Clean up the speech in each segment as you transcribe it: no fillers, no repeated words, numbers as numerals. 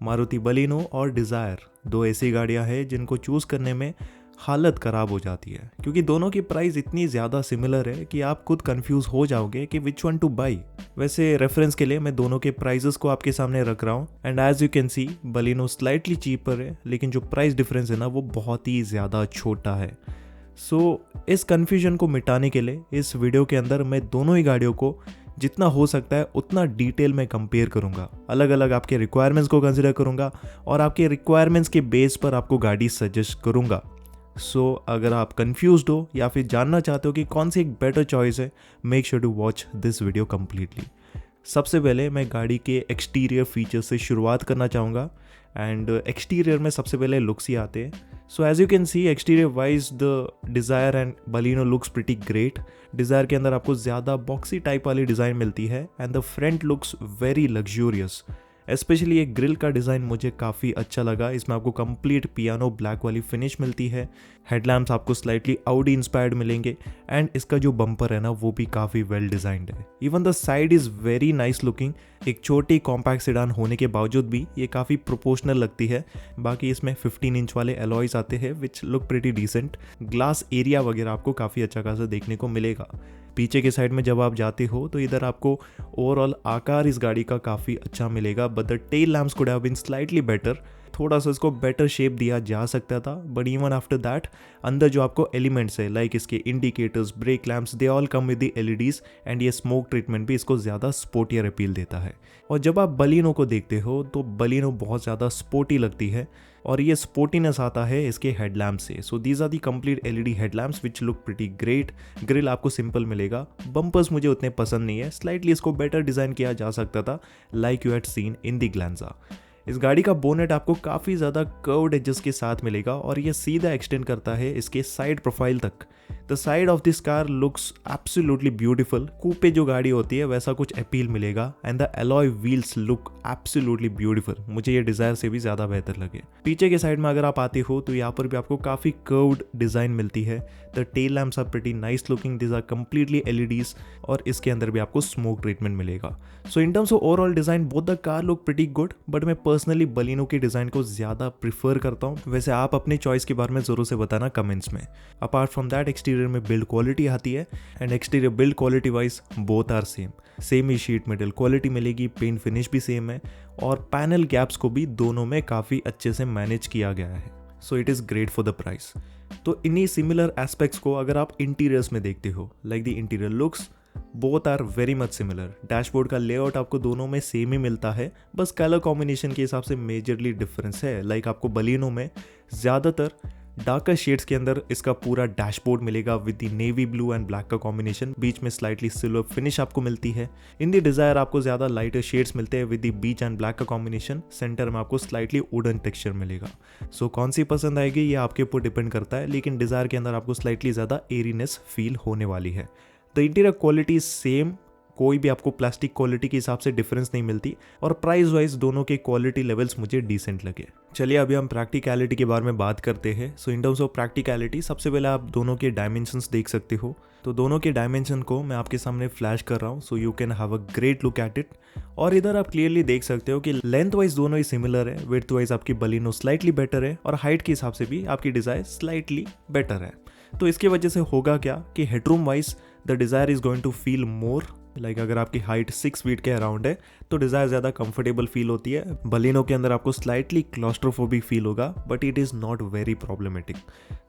Maruti Baleno और desire दो ऐसी गाड़ियां हैं जिनको चूज़ करने में हालत ख़राब हो जाती है, क्योंकि दोनों की प्राइस इतनी ज़्यादा सिमिलर है कि आप खुद कंफ्यूज हो जाओगे कि विच वन टू बाई। वैसे रेफरेंस के लिए मैं दोनों के प्राइजेस को आपके सामने रख रहा हूँ, and as you can see Baleno slightly cheaper है, लेकिन जो प्राइस डिफरेंस है ना वो बहुत ही ज़्यादा छोटा है। सो इस कन्फ्यूजन को मिटाने के लिए इस वीडियो के अंदर मैं दोनों ही गाड़ियों को जितना हो सकता है उतना डिटेल में कंपेयर करूंगा, अलग अलग आपके रिक्वायरमेंट्स को कंसिडर करूंगा और आपके रिक्वायरमेंट्स के बेस पर आपको गाड़ी सजेस्ट करूंगा। सो अगर आप कंफ्यूज्ड हो या फिर जानना चाहते हो कि कौन सी एक बेटर चॉइस है, make sure to watch this video completely. सबसे पहले मैं गाड़ी के एक्सटीरियर फीचर्स से शुरुआत करना चाहूँगा, एंड एक्सटीरियर में सबसे पहले लुक्स ही आते हैं। So as you can see exterior wise the Dzire and Baleno looks pretty great. Dzire के अंदर आपको ज़्यादा बॉक्सी टाइप वाली डिज़ाइन मिलती है and the front looks very luxurious. Specially ये ग्रिल का डिज़ाइन मुझे काफ़ी अच्छा लगा। इसमें आपको कंप्लीट पियानो ब्लैक वाली फिनिश मिलती है। हेडलैम्प्स आपको स्लाइटली आउडी इंस्पायर्ड मिलेंगे एंड इसका जो बम्पर है ना वो भी काफ़ी वेल डिज़ाइंड है। Even the side is very nice looking. एक छोटी कॉम्पैक्ट सेडान होने के बावजूद भी ये काफ़ी प्रोपोर्शनल लगती है। बाकी इसमें 15 इंच वाले एलॉयज आते हैं which look pretty decent. Glass area वगैरह आपको काफ़ी अच्छा खासा देखने को मिलेगा। पीछे के साइड में जब आप जाते हो तो इधर आपको ओवरऑल आकार इस गाड़ी का काफ़ी अच्छा मिलेगा, but the tail lamps could have been slightly better. थोड़ा सा इसको बेटर शेप दिया जा सकता था, बट इवन आफ्टर दैट अंदर जो आपको एलिमेंट्स है लाइक इसके indicators, brake lamps, they all come with the LEDs and ये स्मोक ट्रीटमेंट भी इसको ज़्यादा स्पोर्टियर अपील देता है। और जब आप बलिनो को देखते हो तो बलिनो बहुत ज़्यादा स्पोर्टी लगती है और ये स्पोर्टीनेस आता है इसके हेडलैम्प से। So these are the complete LED headlamps which look pretty great. Grille आपको सिंपल मिलेगा। बम्पर्स मुझे उतने पसंद नहीं है, स्लाइटली इसको बेटर डिज़ाइन किया जा सकता था like you had seen in the Glanza. इस गाड़ी का बोनेट आपको काफ़ी ज़्यादा कर्व्ड एजेस के साथ मिलेगा और ये सीधा एक्सटेंड करता है इसके साइड प्रोफाइल तक। The side of this car looks absolutely beautiful. Coupe जो गाड़ी होती है वैसा कुछ अपील मिलेगा and the alloy wheels look absolutely beautiful. मुझे ये डिज़ायर से भी ज़्यादा बेहतर लगे। पीछे के साइड में अगर आप आते हो तो यहाँ पर भी आपको काफ़ी कर्व्ड डिज़ाइन मिलती है। The tail lamps are pretty nice looking, this are completely LEDs और इसके अंदर भी आपको स्मोक ट्रीटमेंट मिलेगा। So in terms of overall design both the car look pretty good, but मैं पर्सनली बलिनो के डिज़ाइन को ज़्यादा प्रिफर करता हूँ। वैसे आप अपनी चॉइस के बारे में ज़रूर से बताना कमेंट्स में। अपार्ट फ्रॉम दैट एक्सटीरियर में बिल्ड क्वालिटी आती है and exterior build quality wise both are same ही शीट मेटल क्वालिटी मिलेगी, पेंट फिनिश भी सेम है और पैनल गैप्स को भी दोनों में काफ़ी अच्छे से मैनेज किया गया है। So it is great for the price. तो इन्हीं सिमिलर एस्पेक्ट्स को अगर आप इंटीरियर्स में देखते हो, like the interior looks both are very much similar. Dashboard का लेआउट आपको दोनों में सेम ही मिलता है, बस कलर कॉम्बिनेशन के हिसाब से मेजरली डिफरेंस है। लाइक आपको बलिनो में ज़्यादातर डार्कर शेड्स के अंदर इसका पूरा डैशबोर्ड मिलेगा with the navy blue and black का कॉम्बिनेशन, बीच में स्लाइटली सिल्वर फिनिश आपको मिलती है। इन दी डिज़ायर आपको ज़्यादा लाइटर शेड्स मिलते हैं with the beach and black का कॉम्बिनेशन। सेंटर में आपको स्लाइटली वुडन टेक्सचर मिलेगा। सो कौन सी पसंद आएगी ये आपके ऊपर डिपेंड करता है, लेकिन डिज़ायर के अंदर आपको स्लाइटली ज़्यादा एरीनेस फील होने वाली है। द इंटीरियर क्वालिटी सेम, कोई भी आपको प्लास्टिक क्वालिटी के हिसाब से डिफरेंस नहीं मिलती और प्राइस वाइज दोनों के क्वालिटी लेवल्स मुझे डिसेंट लगे। चलिए अभी हम प्रैक्टिकलिटी के बारे में बात करते हैं। सो इन टर्म्स ऑफ प्रैक्टिकलिटी सबसे पहले आप दोनों के डायमेंशंस देख सकते हो। तो दोनों के डायमेंशन को मैं आपके सामने फ्लैश कर रहा हूँ so you can have a great look at it. और इधर आप क्लियरली देख सकते हो कि लेंथ वाइज दोनों ही सिमिलर है, विड्थ वाइज आपकी बलिनो स्लाइटली बेटर है और हाइट के हिसाब से भी आपकी डिज़ायर स्लाइटली बेटर है। तो इसकी वजह से होगा क्या कि headroom wise the Dzire is going to feel more like अगर आपकी हाइट 6 फीट के अराउंड है तो डिज़ायर ज़्यादा कंफर्टेबल फील होती है। बलिनो के अंदर आपको स्लाइटली क्लॉस्ट्रोफोबिक फील होगा, but it is not very problematic.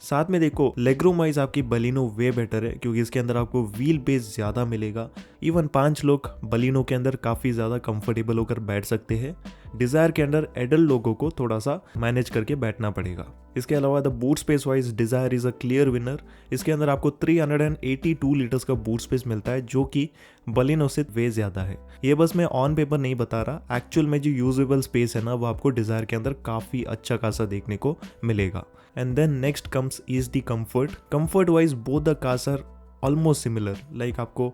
साथ में देखो लेग रूम वाइज आपकी बलिनो वे बेटर है क्योंकि इसके अंदर आपको व्हील बेस ज़्यादा मिलेगा। इवन 5 लोग बलिनो के अंदर काफ़ी ज़्यादा कंफर्टेबल होकर बैठ सकते हैं। डिज़ायर के अंदर एडल्ट लोगों को थोड़ा सा मैनेज करके बैठना पड़ेगा। इसके अलावा the boot space wise desire is a clear winner. इसके अंदर आपको 382 लीटर्स का बूट स्पेस मिलता है जो कि बलिनो से वे ज़्यादा है। ये बस मैं ऑन पेपर नहीं बता रहा, एक्चुअल में जो यूजेबल स्पेस है ना वो आपको डिज़ायर के अंदर काफ़ी अच्छा खासा देखने को मिलेगा। And then next comes is the comfort. Comfort wise both the cars are almost similar. Like आपको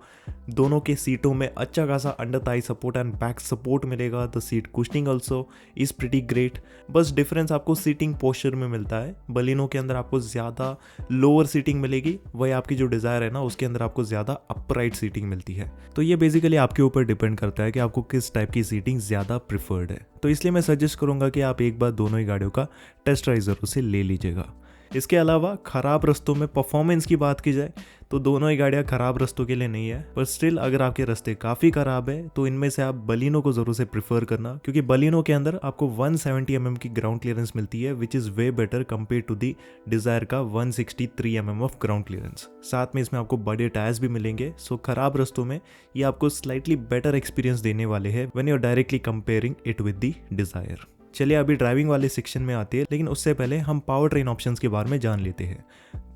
दोनों के सीटों में अच्छा खासा under thigh support and back support मिलेगा। The seat cushioning also is pretty great. बस डिफरेंस आपको सीटिंग पोस्चर में मिलता है। बलिनो के अंदर आपको ज़्यादा लोअर सीटिंग मिलेगी, वही आपकी जो डिज़ायर है ना उसके अंदर आपको ज़्यादा अपराइट सीटिंग मिलती है। तो ये बेसिकली आपके ऊपर डिपेंड करता है कि आपको किस टाइप की सीटिंग ज़्यादा प्रिफर्ड है। तो इसलिए मैं सजेस्ट करूँगा कि आप एक बार दोनों ही गाड़ियों का टेस्ट ड्राइव ज़रूर से ले लीजिएगा। इसके अलावा ख़राब रास्तों में परफॉर्मेंस की बात की जाए तो दोनों ही गाड़ियाँ ख़राब रास्तों के लिए नहीं है, पर स्टिल अगर आपके रास्ते काफ़ी ख़राब है तो इनमें से आप बलिनो को ज़रूर से प्रिफर करना, क्योंकि बलिनो के अंदर आपको 170 mm की ग्राउंड क्लियरेंस मिलती है, which is way better compare to the Dzire का 163 mm ऑफ ग्राउंड क्लियरेंस। साथ में इसमें आपको बड़े टायर्स भी मिलेंगे। सो ख़राब रास्तों में ये आपको स्लाइटली बेटर एक्सपीरियंस देने वाले हैं when you are directly comparing it with the Dzire. चलिए अभी ड्राइविंग वाले सेक्शन में आते हैं, लेकिन उससे पहले हम पावर ट्रेन ऑप्शंस के बारे में जान लेते हैं।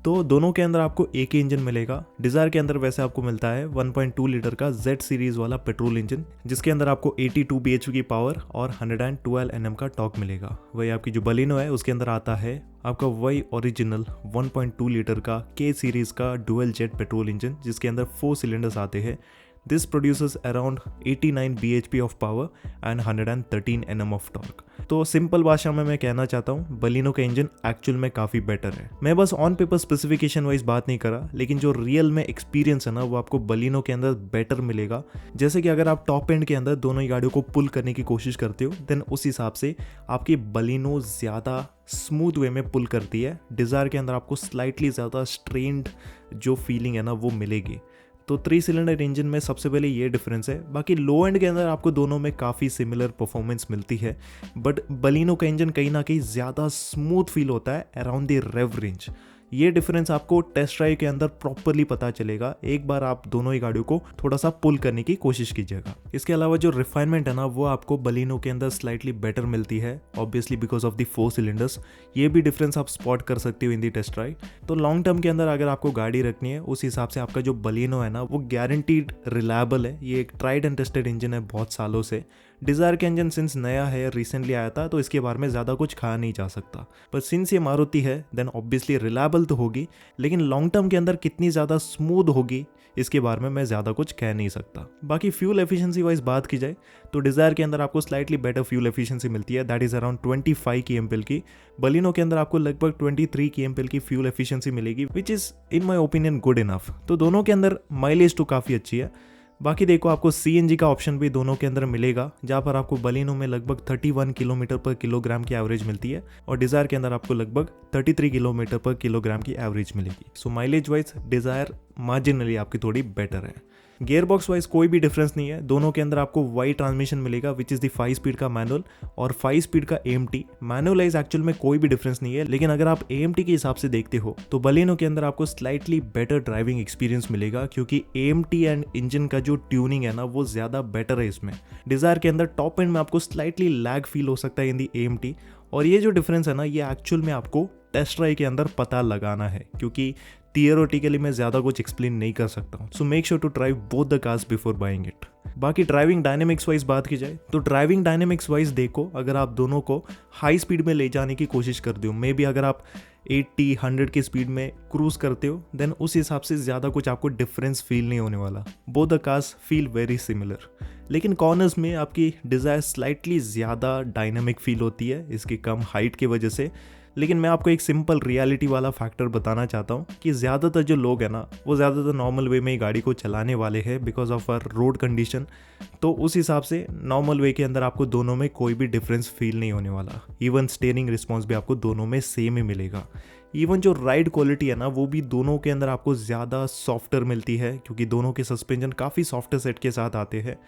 तो दोनों के अंदर आपको एक ही इंजन मिलेगा। डिज़ायर के अंदर वैसे आपको मिलता है 1.2 लीटर का Z सीरीज़ वाला पेट्रोल इंजन, जिसके अंदर आपको 82 bhp की पावर और 112 Nm का टॉर्क मिलेगा। वही आपकी जो बलिनो है उसके अंदर आता है आपका वही ओरिजिनल 1.2 लीटर का K सीरीज़ का डुअल जेट पेट्रोल इंजन, जिसके अंदर 4 सिलेंडर्स आते हैं। This produces around 89 bhp of power and 113 Nm of torque। तो सिंपल भाषा में मैं कहना चाहता हूँ बलिनो का इंजन एक्चुअल में काफ़ी बेटर है। मैं बस ऑन पेपर स्पेसिफिकेशन वाइज बात नहीं करा, लेकिन जो रियल में एक्सपीरियंस है ना वो आपको बलिनो के अंदर बेटर मिलेगा। जैसे कि अगर आप टॉप एंड के अंदर दोनों ही गाड़ियों को पुल करने की कोशिश करते हो, देन उस हिसाब से आपकी बलिनो ज़्यादा स्मूथ वे में पुल करती है। डिज़ायर के अंदर आपको स्लाइटली ज़्यादा स्ट्रेन्ड जो फीलिंग है ना वो मिलेगी। तो 3 सिलेंडर इंजन में सबसे पहले ये डिफरेंस है। बाकी लो एंड के अंदर आपको दोनों में काफ़ी सिमिलर परफॉर्मेंस मिलती है, बट बलिनो का इंजन कहीं ना कहीं ज़्यादा स्मूथ फील होता है अराउंड द रेव रेंज। ये डिफरेंस आपको टेस्ट ड्राइव के अंदर प्रॉपरली पता चलेगा एक बार आप दोनों ही गाड़ियों को थोड़ा सा पुल करने की कोशिश कीजिएगा। इसके अलावा जो रिफाइनमेंट है ना वो आपको बलिनो के अंदर स्लाइटली बेटर मिलती है, obviously because of the 4 cylinders. ये भी डिफरेंस आप स्पॉट कर सकते हो इन दी टेस्ट ड्राइव। तो लॉन्ग टर्म के अंदर अगर आपको गाड़ी रखनी है उस हिसाब से आपका जो बलिनो है ना वो गारंटीड रिलायबल है। ये एक ट्राइड एंड टेस्टेड इंजन है बहुत सालों से। डिज़ायर का इंजन सिंस नया है, रिसेंटली आया था, तो इसके बारे में ज़्यादा कुछ कहा नहीं जा सकता। पर सिंस ये मारुति है देन ऑब्वियसली रिलायबल तो होगी, लेकिन लॉन्ग टर्म के अंदर कितनी ज़्यादा स्मूथ होगी इसके बारे में मैं ज़्यादा कुछ कह नहीं सकता। बाकी फ्यूल एफिशिएंसी वाइज बात की जाए तो डिज़ायर के अंदर आपको स्लाइटली बेटर फ्यूल एफिशिएंसी मिलती है, दैट इज़ अराउंड 25 kmpl की। बलिनो के अंदर आपको लगभग 23 kmpl की फ्यूल एफिशिएंसी मिलेगी, which is in my opinion good enough. तो दोनों के अंदर माइलेज तो काफ़ी अच्छी है। बाकी देखो आपको CNG का ऑप्शन भी दोनों के अंदर मिलेगा, जहाँ पर आपको बलिनो में लगभग 31 किलोमीटर पर किलोग्राम की एवरेज मिलती है और डिज़ायर के अंदर आपको लगभग 33 किलोमीटर पर किलोग्राम की एवरेज मिलेगी। सो माइलेज वाइज डिज़ायर मार्जिनली आपकी थोड़ी बेटर है। गियर बॉक्स वाइज कोई भी डिफरेंस नहीं है। दोनों के अंदर आपको वाई ट्रांसमिशन मिलेगा विच इज़ द 5 स्पीड का मैनुअल और 5 स्पीड का AMT। मैनुअलाइज एक्चुअल में कोई भी डिफरेंस नहीं है, लेकिन अगर आप AMT के हिसाब से देखते हो तो बलिनो के अंदर आपको स्लाइटली बेटर ड्राइविंग एक्सपीरियंस मिलेगा, क्योंकि AMT एंड इंजन का जो ट्यूनिंग है ना वो ज़्यादा बेटर है इसमें। डिज़ायर के अंदर टॉप एंड में आपको स्लाइटली लैग फील हो सकता है इन दी AMT, और ये जो डिफरेंस है ना ये एक्चुअल में आपको टेस्ट ड्राइव के अंदर पता लगाना है, क्योंकि थियोरेटिकली मैं ज़्यादा कुछ एक्सप्लेन नहीं कर सकता हूँ। So make sure to drive both the cars before buying it. बाकी ड्राइविंग डायनेमिक्स वाइज बात की जाए तो ड्राइविंग डायनेमिक्स वाइज देखो, अगर आप दोनों को हाई स्पीड में ले जाने की कोशिश करते हो, मे बी अगर आप 80-100 की स्पीड में क्रूज करते हो, देन उस हिसाब से ज़्यादा कुछ आपको डिफरेंस फील नहीं होने वाला। Both the cars feel very similar, लेकिन कॉर्नर्स में आपकी डिज़ायर स्लाइटली ज़्यादा डायनामिक फील होती है इसकी कम हाइट की वजह से। लेकिन मैं आपको एक सिंपल रियलिटी वाला फैक्टर बताना चाहता हूँ कि ज़्यादातर जो लोग हैं ना वो ज़्यादातर नॉर्मल वे में ही गाड़ी को चलाने वाले हैं because of our road condition. तो उस हिसाब से नॉर्मल वे के अंदर आपको दोनों में कोई भी डिफरेंस फील नहीं होने वाला। इवन स्टीयरिंग रिस्पॉन्स भी आपको दोनों में सेम ही मिलेगा। इवन जो राइड क्वालिटी है ना वो भी दोनों के अंदर आपको ज़्यादा सॉफ्टर मिलती है, क्योंकि दोनों के सस्पेंशन काफ़ी सॉफ्टर सेट के साथ आते हैं।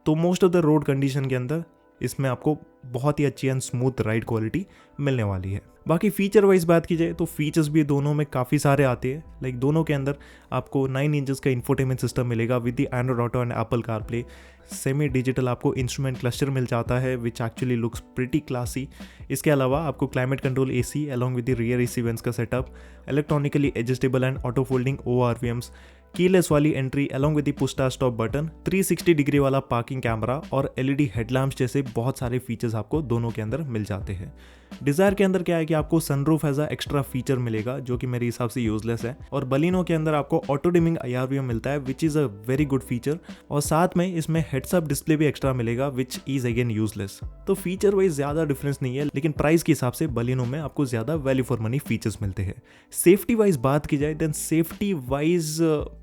तो most of the road condition के अंदर इसमें आपको बहुत ही अच्छी एंड स्मूथ राइड क्वालिटी मिलने वाली है। बाकी फीचर वाइज बात की जाए तो फीचर्स भी दोनों में काफ़ी सारे आते हैं। लाइक दोनों के अंदर आपको 9 इंचेस का इंफोटेनमेंट सिस्टम मिलेगा with the Android Auto and Apple CarPlay. Semi digital आपको इंस्ट्रूमेंट क्लस्टर मिल जाता है which actually looks pretty classy. इसके अलावा आपको climate control AC along with the rear AC vents का setup, electronically adjustable and auto folding ORVMs, keyless वाली entry along with the push start stop button, 360 degree वाला parking camera और LED headlamps जैसे बहुत सारे फीचर्स आपको दोनों के अंदर मिल जाते हैं। डिजायर के अंदर क्या है कि आपको sunroof as a extra feature मिलेगा जो कि मेरे हिसाब से यूजलेस है, और बलिनो के अंदर आपको ऑटो डिमिंग IR मिलता है which is a very good feature, और साथ में इसमें हेड्स अप डिस्प्ले भी एक्स्ट्रा मिलेगा विच इज अगेन यूजलेस। तो फीचर वाइज ज्यादा डिफरेंस नहीं है, लेकिन प्राइस के हिसाब से बलिनो में आपको ज्यादा वैल्यू फॉर मनी फीचर्स मिलते हैं। सेफ्टी वाइज बात की जाए देन सेफ्टी वाइज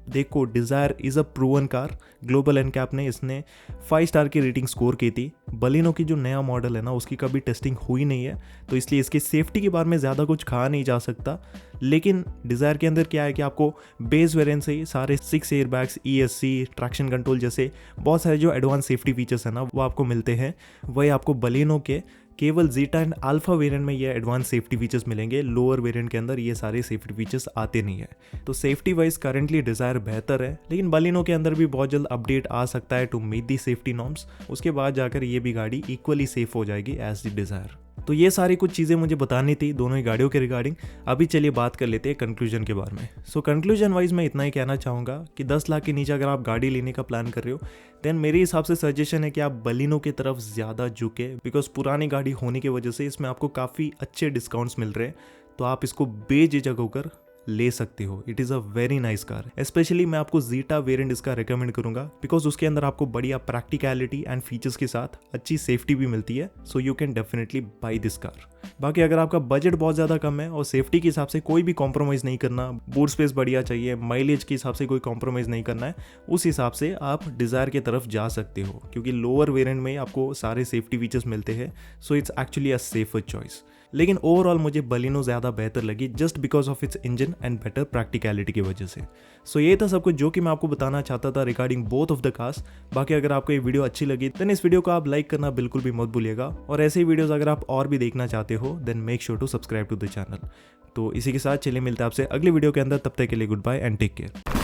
देखो desire is a proven car. Global NCAP ने इसने 5 स्टार की रेटिंग स्कोर की थी। बलिनो की जो नया मॉडल है ना उसकी कभी टेस्टिंग हुई नहीं है, तो इसलिए इसकी सेफ्टी के बारे में ज़्यादा कुछ कहा नहीं जा सकता। लेकिन डिज़ायर के अंदर क्या है कि आपको बेस वेरिएंट से ही सारे 6 एयरबैग्स, ESC, ट्रैक्शन कंट्रोल जैसे बहुत सारे जो एडवांस सेफ्टी फीचर्स हैं ना वो आपको मिलते हैं। वही आपको बलिनो के केवल जीटा एंड अल्फा वेरिएंट में ये एडवांस सेफ्टी फीचर्स मिलेंगे, लोअर वेरिएंट के अंदर ये सारे सेफ्टी फीचर्स आते नहीं है। तो सेफ्टी वाइज करंटली डिजायर बेहतर है, लेकिन बलिनो के अंदर भी बहुत जल्द अपडेट आ सकता है to meet the safety norms. उसके बाद जाकर ये भी गाड़ी इक्वली सेफ हो जाएगी एज द डिजायर। तो ये सारी कुछ चीज़ें मुझे बतानी थी दोनों ही गाड़ियों के रिगार्डिंग। अभी चलिए बात कर लेते हैं कंक्लूजन के बारे में। सो कंक्लूजन वाइज मैं इतना ही कहना चाहूँगा कि 10 लाख के नीचे अगर आप गाड़ी लेने का प्लान कर रहे हो देन मेरे हिसाब से सजेशन है कि आप बलिनो की तरफ ज़्यादा झुके, बिकॉज पुरानी गाड़ी होने की वजह से इसमें आपको काफ़ी अच्छे डिस्काउंट्स मिल रहे हैं, तो आप इसको बेझिझक होकर ले सकते हो। It is a very nice car. Specially मैं आपको जीटा वेरिएंट इसका रिकमेंड करूंगा बिकॉज उसके अंदर आपको बढ़िया प्रैक्टिकलिटी एंड फीचर्स के साथ अच्छी सेफ्टी भी मिलती है। So you can definitely by this car. बाकी अगर आपका बजट बहुत ज़्यादा कम है और सेफ्टी के हिसाब से कोई भी कॉम्प्रोमाइज़ नहीं करना, बूट स्पेस बढ़िया चाहिए, माइलेज के हिसाब से कोई कॉम्प्रोमाइज़ नहीं करना है, उस हिसाब से आप डिज़ायर की तरफ जा सकते हो क्योंकि लोअर वेरिएंट में आपको सारे सेफ्टी फीचर्स मिलते हैं। So it's actually a safer choice. लेकिन ओवरऑल मुझे बलिनो ज़्यादा बेहतर लगी just because of its engine and better practicality की वजह से। सो ये था सब कुछ जो कि मैं आपको बताना चाहता था regarding both of the cars. बाकी अगर आपको ये वीडियो अच्छी लगी देन इस वीडियो को आप लाइक करना बिल्कुल भी मत भूलिएगा, और ऐसे ही वीडियोस अगर आप और भी देखना चाहते हो then make sure to subscribe to the channel. तो इसी के साथ चलिए मिलते हैं आपसे अगले वीडियो के अंदर, तब तक के लिए good bye and take care.